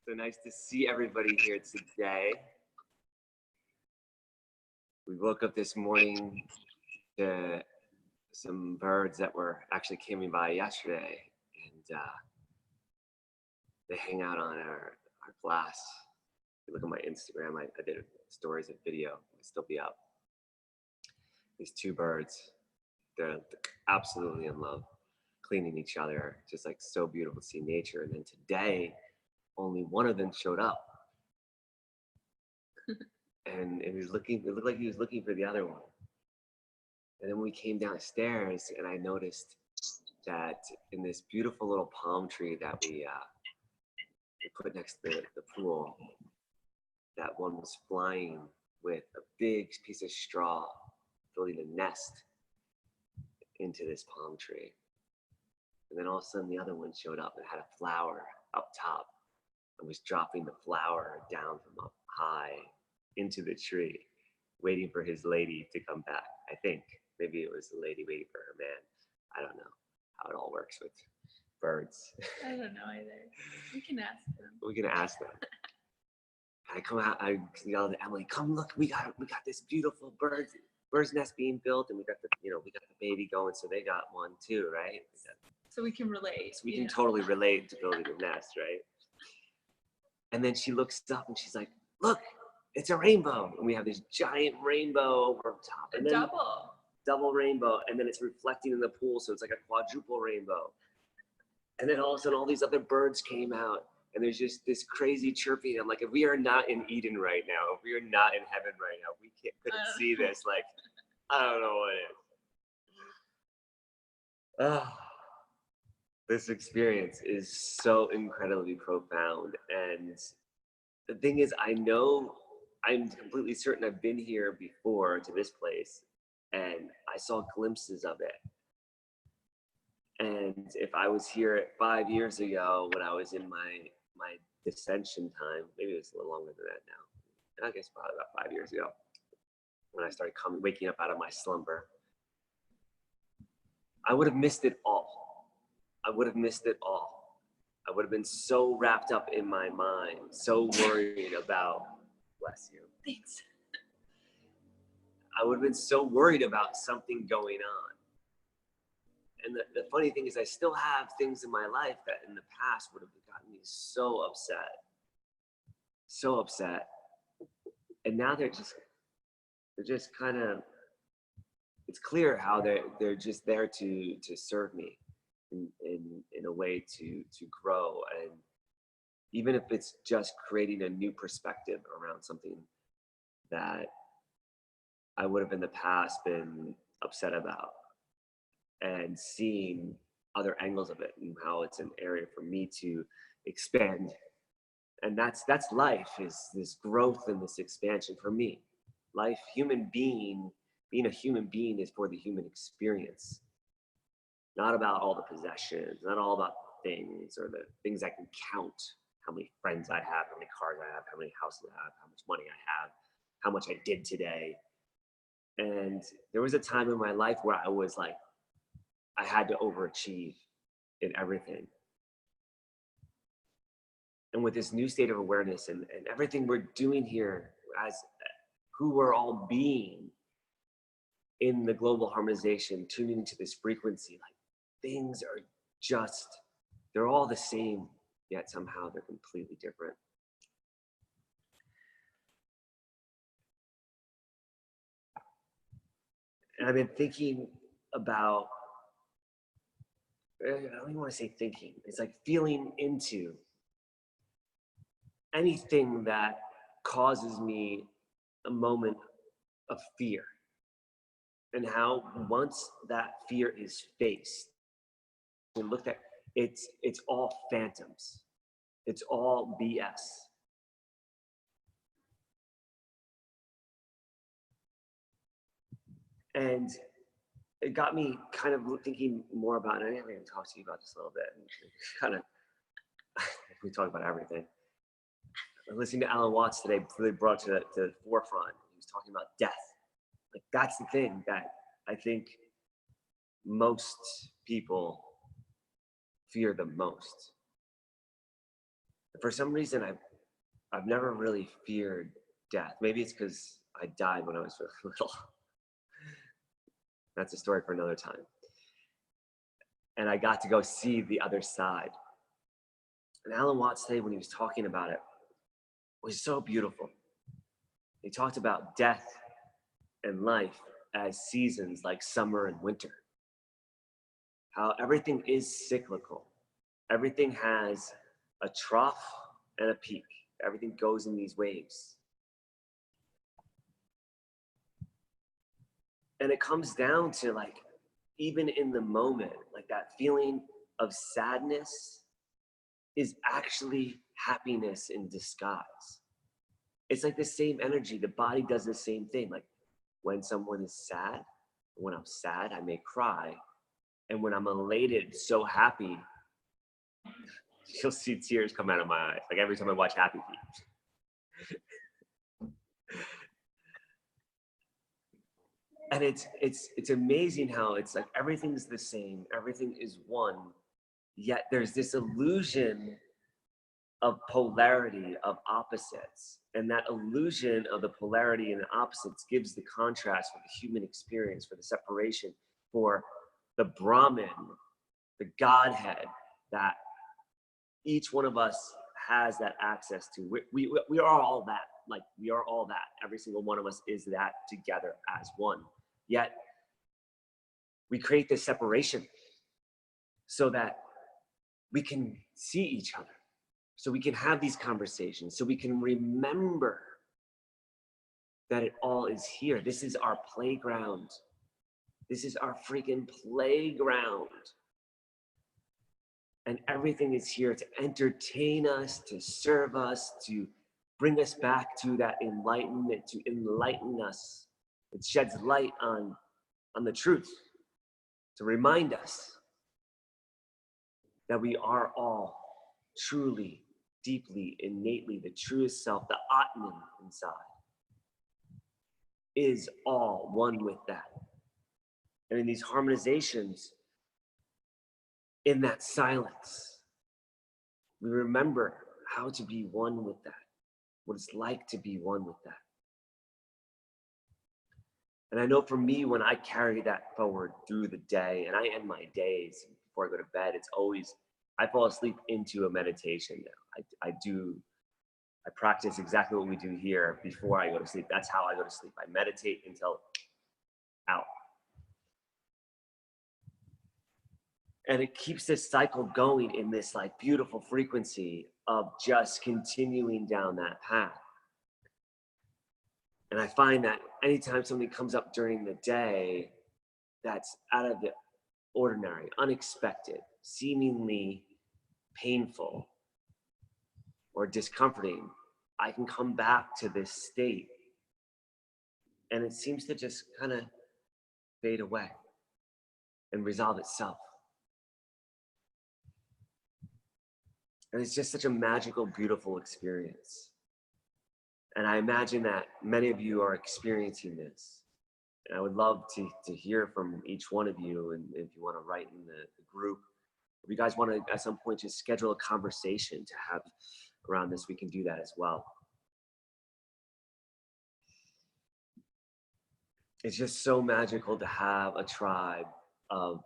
So nice to see everybody here today. We woke up this morning to some birds that were actually came by yesterday, and they hang out on our glass. If you look at my Instagram, I did stories of video. It'll still be up. These two birds, they're absolutely in love, cleaning each other, just like so beautiful to see nature. And then today, only one of them showed up. And it looked like he was looking for the other one. And then we came downstairs and I noticed that in this beautiful little palm tree that we put next to the pool, that one was flying with a big piece of straw, building a nest into this palm tree. And then all of a sudden the other one showed up and had a flower up top and was dropping the flower down from up high into the tree, waiting for his lady to come back. I think maybe it was the lady waiting for her man. I don't know how it all works with birds. I don't know either. We can ask them. We can ask them. I come out, I yell to Emily, come look, we got this beautiful bird's nest being built, and we got the baby going, so they got one too, right? So we can relate. So we can totally relate to building a nest, right? And then she looks up and she's like, look, it's a rainbow. And we have this giant rainbow over top. And then double rainbow. And then it's reflecting in the pool. So it's like a quadruple rainbow. And then all of a sudden, all these other birds came out. And there's just this crazy chirping. I'm like, if we are not in Eden right now, if we are not in heaven right now, we couldn't see this. Like, I don't know what it is. This experience is so incredibly profound. And the thing is, I'm completely certain I've been here before to this place, and I saw glimpses of it. And if I was here 5 years ago when I was in my dissension time, maybe it was a little longer than that now. I guess probably about 5 years ago, when I started waking up out of my slumber, I would have missed it all. I would have missed it all. I would have been so wrapped up in my mind, so worried about, bless you. Thanks. I would have been so worried about something going on. And the funny thing is I still have things in my life that in the past would have gotten me so upset. And now they're just kind of, it's clear how they're just there to serve me in a way to grow. And even if it's just creating a new perspective around something that I would have in the past been upset about, and seeing other angles of it and how it's an area for me to expand. And that's life, is this growth and this expansion for me. Life, being a human being is for the human experience. Not about all the possessions, not all about things or the things I can count, how many friends I have, how many cars I have, how many houses I have, how much money I have, how much I did today. And there was a time in my life where I was like, I had to overachieve in everything. And with this new state of awareness and everything we're doing here as who we're all being in the global harmonization, tuning into this frequency, like things are just, they're all the same, yet somehow they're completely different. And I've been thinking about, I don't even want to say thinking, it's like feeling into anything that causes me a moment of fear, and how once that fear is faced and looked at, it's all phantoms, it's all BS. And it got me kind of thinking more about, and I'm going to talk to you about this a little bit, and kind of, we talk about everything. Listening to Alan Watts today really brought to the forefront. He was talking about death. Like, that's the thing that I think most people fear the most. For some reason, I've never really feared death. Maybe it's because I died when I was really little. That's a story for another time. And I got to go see the other side. And Alan Watts today, when he was talking about it, was so beautiful. He talked about death and life as seasons like summer and winter. How everything is cyclical. Everything has a trough and a peak. Everything goes in these waves. And it comes down to like, even in the moment, like that feeling of sadness is actually happiness in disguise. It's like the same energy. The body does the same thing. Like when someone is sad, when I'm sad, I may cry. And when I'm elated, so happy, you'll see tears come out of my eyes. Like every time I watch Happy Feet. And it's amazing how it's like everything's the same, everything is one, yet there's this illusion of polarity, of opposites. And that illusion of the polarity and the opposites gives the contrast for the human experience, for the separation, for the Brahman, the Godhead that each one of us has that access to. We are all that, like we are all that. Every single one of us is that together as one. Yet we create this separation so that we can see each other, so we can have these conversations, so we can remember that it all is here. This is our playground. This is our freaking playground. And everything is here to entertain us, to serve us, to bring us back to that enlightenment, to enlighten us. It sheds light on the truth, to remind us that we are all truly, deeply, innately the truest self, the Atman inside, is all one with that. And in these harmonizations, in that silence, we remember how to be one with that, what it's like to be one with that. And I know for me, when I carry that forward through the day, and I end my days before I go to bed, it's always, I fall asleep into a meditation now. I practice exactly what we do here before I go to sleep. That's how I go to sleep. I meditate until out. And it keeps this cycle going in this like beautiful frequency of just continuing down that path. And I find that anytime something comes up during the day that's out of the ordinary, unexpected, seemingly painful or discomforting, I can come back to this state and it seems to just kind of fade away and resolve itself. And it's just such a magical, beautiful experience. And I imagine that many of you are experiencing this. And I would love to hear from each one of you. And if you want to write in the group, if you guys want to at some point just schedule a conversation to have around this, we can do that as well. It's just so magical to have a tribe of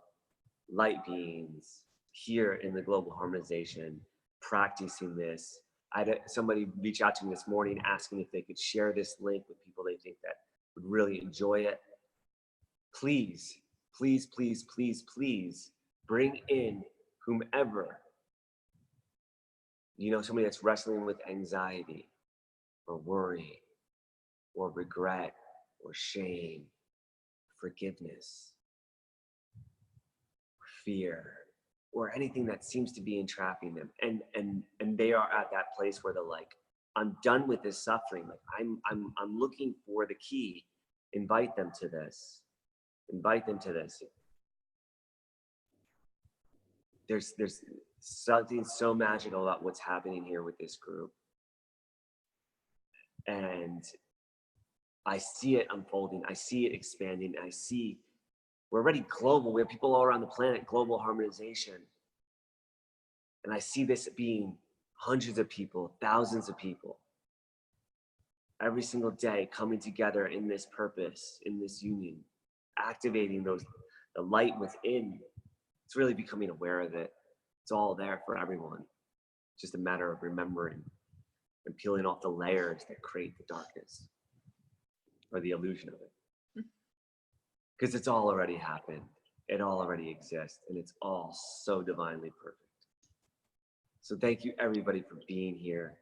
light beings here in the Global Harmonization practicing this. I had somebody reach out to me this morning asking if they could share this link with people they think that would really enjoy it. Please, please, please, please, please bring in whomever, you know, somebody that's wrestling with anxiety or worry or regret or shame, forgiveness, fear, or anything that seems to be entrapping them. And they are at that place where they're like, I'm done with this suffering. Like I'm looking for the key. Invite them to this. Invite them to this. There's something so magical about what's happening here with this group. And I see it unfolding. I see it expanding. I see we're already global. We have people all around the planet, global harmonization. And I see this being hundreds of people, thousands of people, every single day coming together in this purpose, in this union, activating the light within. It's really becoming aware of it. It's all there for everyone. It's just a matter of remembering and peeling off the layers that create the darkness or the illusion of it. Because it's all already happened. It all already exists, and it's all so divinely perfect. So thank you everybody for being here,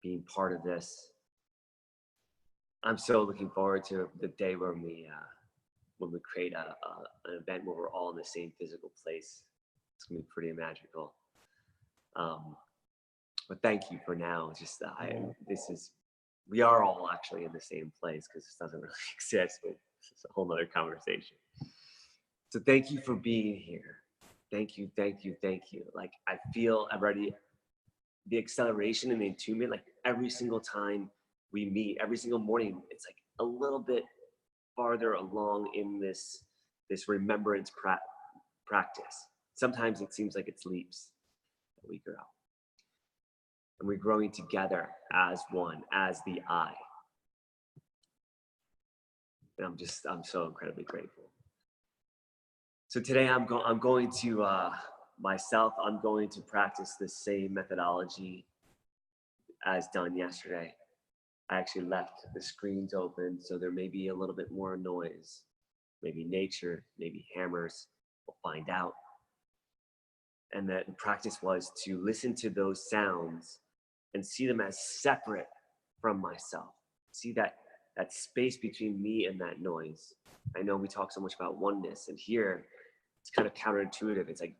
being part of this. I'm so looking forward to the day when we create an event where we're all in the same physical place. It's gonna be pretty magical. But thank you for now. Just we are all actually in the same place because this doesn't really exist, but it's a whole nother conversation. So thank you for being here. Thank you, thank you, thank you. Like I feel already the acceleration and the attunement, like every single time we meet, every single morning, it's like a little bit farther along in this remembrance practice. Sometimes it seems like it's leaps that we grow. And we're growing together as one, as the I. And I'm so incredibly grateful. So today I'm going to I'm going to practice the same methodology as done yesterday. I actually left the screens open, so there may be a little bit more noise, maybe nature, maybe hammers. We'll find out. And the practice was to listen to those sounds and see them as separate from myself. See that space between me and that noise. I know we talk so much about oneness, and here it's kind of counterintuitive. It's like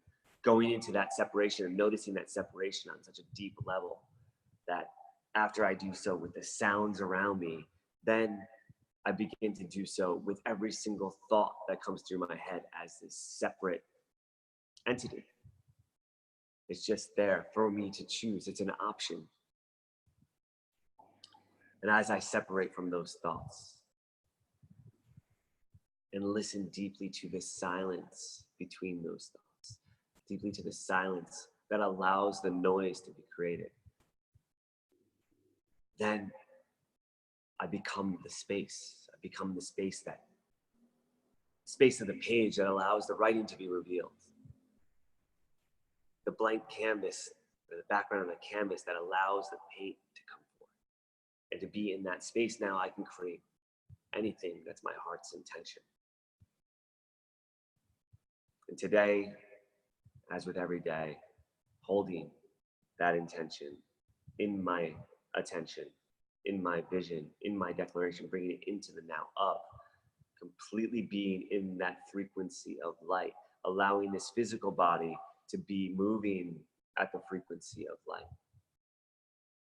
going into that separation and noticing that separation on such a deep level that after I do so with the sounds around me, then I begin to do so with every single thought that comes through my head as this separate entity. It's just there for me to choose. It's an option. And as I separate from those thoughts and listen deeply to the silence between those thoughts, deeply to the silence that allows the noise to be created, then I become the space. I become the space of the page that allows the writing to be revealed. The blank canvas, or the background of the canvas that allows the paint to come forth. And to be in that space now, I can create anything that's my heart's intention. And today, as with every day, holding that intention in my attention, in my vision, in my declaration, bringing it into the now of, completely being in that frequency of light, allowing this physical body to be moving at the frequency of light,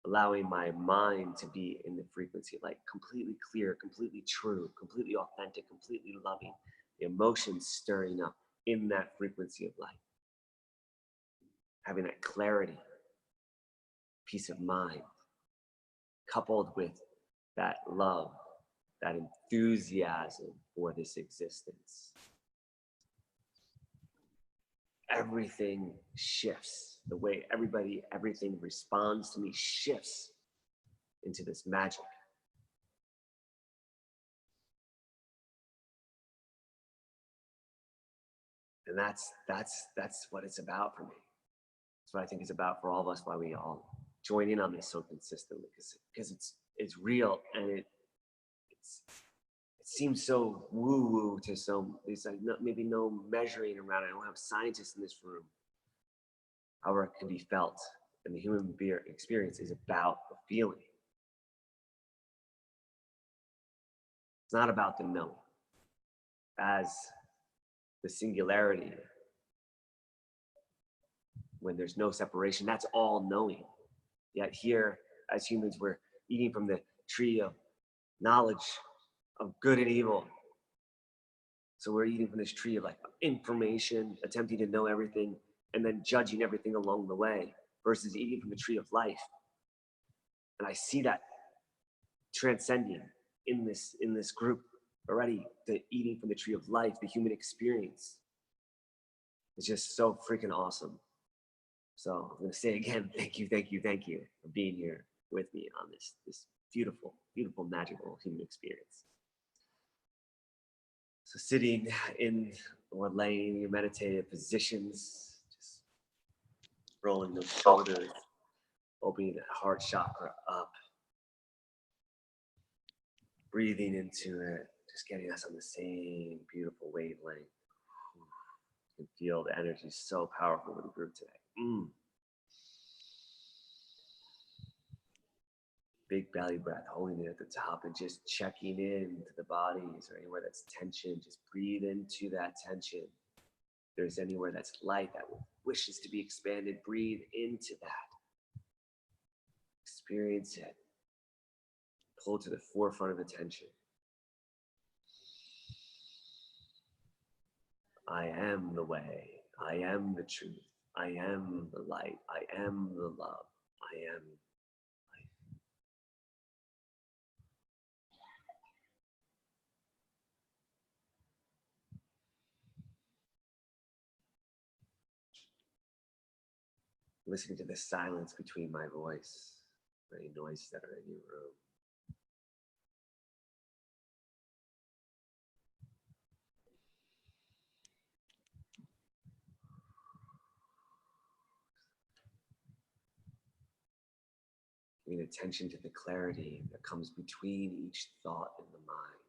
allowing my mind to be in the frequency of light, completely clear, completely true, completely authentic, completely loving, the emotions stirring up in that frequency of light, having that clarity, peace of mind, coupled with that love, that enthusiasm for this existence. Everything shifts. The way everything responds to me shifts into this magic. And that's what it's about for me. That's what I think it's about for all of us, why we all join in on this so consistently, because it's real, and it seems so woo-woo to some. There's like maybe no measuring around it. I don't have scientists in this room. However, it can be felt, and the human experience is about the feeling. It's not about the knowing. As the singularity, when there's no separation, that's all knowing. Yet here, as humans, we're eating from the tree of knowledge of good and evil. So we're eating from this tree of like information, attempting to know everything, and then judging everything along the way, versus eating from the tree of life. And I see that transcending in this group already, the eating from the tree of life, the human experience. It's just so freaking awesome. So I'm going to say again, thank you, thank you, thank you for being here with me on this beautiful, beautiful, magical human experience. So sitting in or laying in your meditative positions, just rolling those shoulders, opening that heart chakra up, breathing into it, just getting us on the same beautiful wavelength. You can feel the energy so powerful with the group today. Big belly breath, holding it at the top and just checking in to the body. Is there anywhere that's tension? Just breathe into that tension. If there's anywhere that's light that wishes to be expanded, breathe into that. Experience it. Pull to the forefront of attention. I am the way. I am the truth. I am the light. I am the love. I am life. Listening to the silence between my voice, any noises that are in your room. Paying attention to the clarity that comes between each thought in the mind.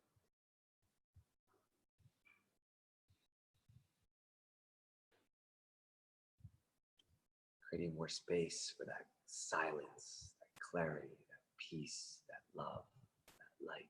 Creating more space for that silence, that clarity, that peace, that love, that light.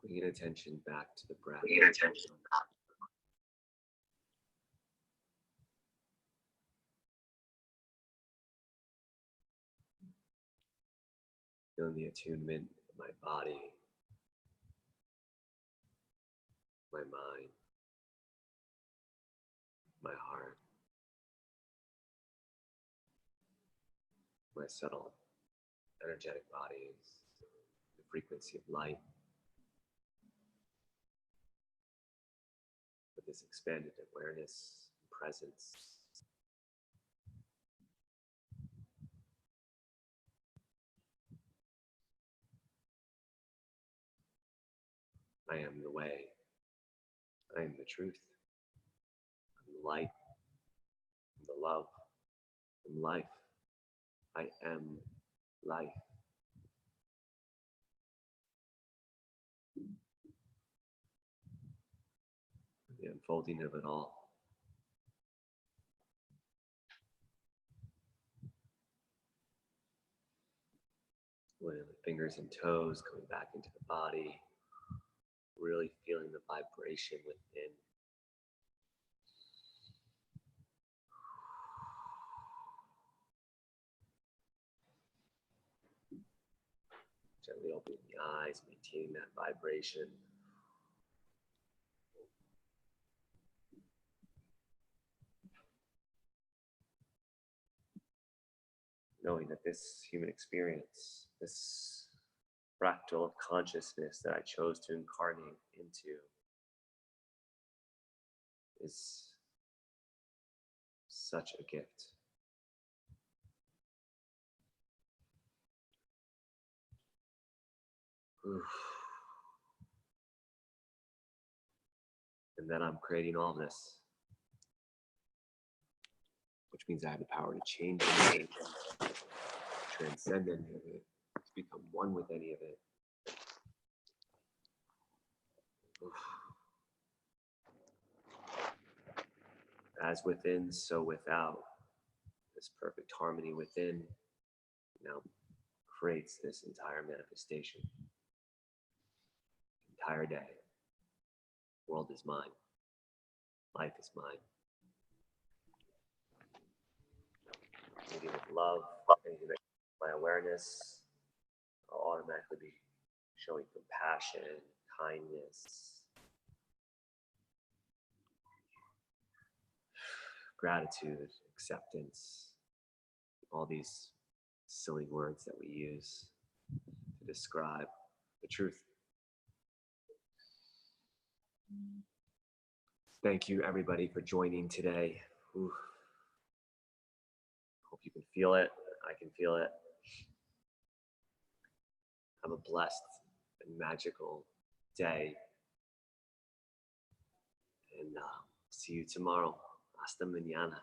Bringing attention back to the breath. Feeling the attunement of my body, my mind, my heart, my subtle energetic bodies, the frequency of light, with this expanded awareness and presence. I am the way. I am the truth. I'm the light. I'm the love. I'm life. I am life. The unfolding of it all. With the fingers and toes coming back into the body, really feeling the vibration within. Gently opening the eyes, maintaining that vibration. Knowing that this human experience, this fractal of consciousness that I chose to incarnate into, is such a gift. Oof. And then I'm creating all this, which means I have the power to change it, transcend any of it, to become one with any of it. Oof. As within, so without. This perfect harmony within now creates this entire manifestation. Entire day. World is mine. Life is mine. Maybe with love, anything that my awareness, I'll automatically be showing compassion, kindness, gratitude, acceptance, all these silly words that we use to describe the truth. Thank you, everybody, for joining today. Ooh. Hope you can feel it. I can feel it. Have a blessed and magical day. And see you tomorrow. Hasta mañana.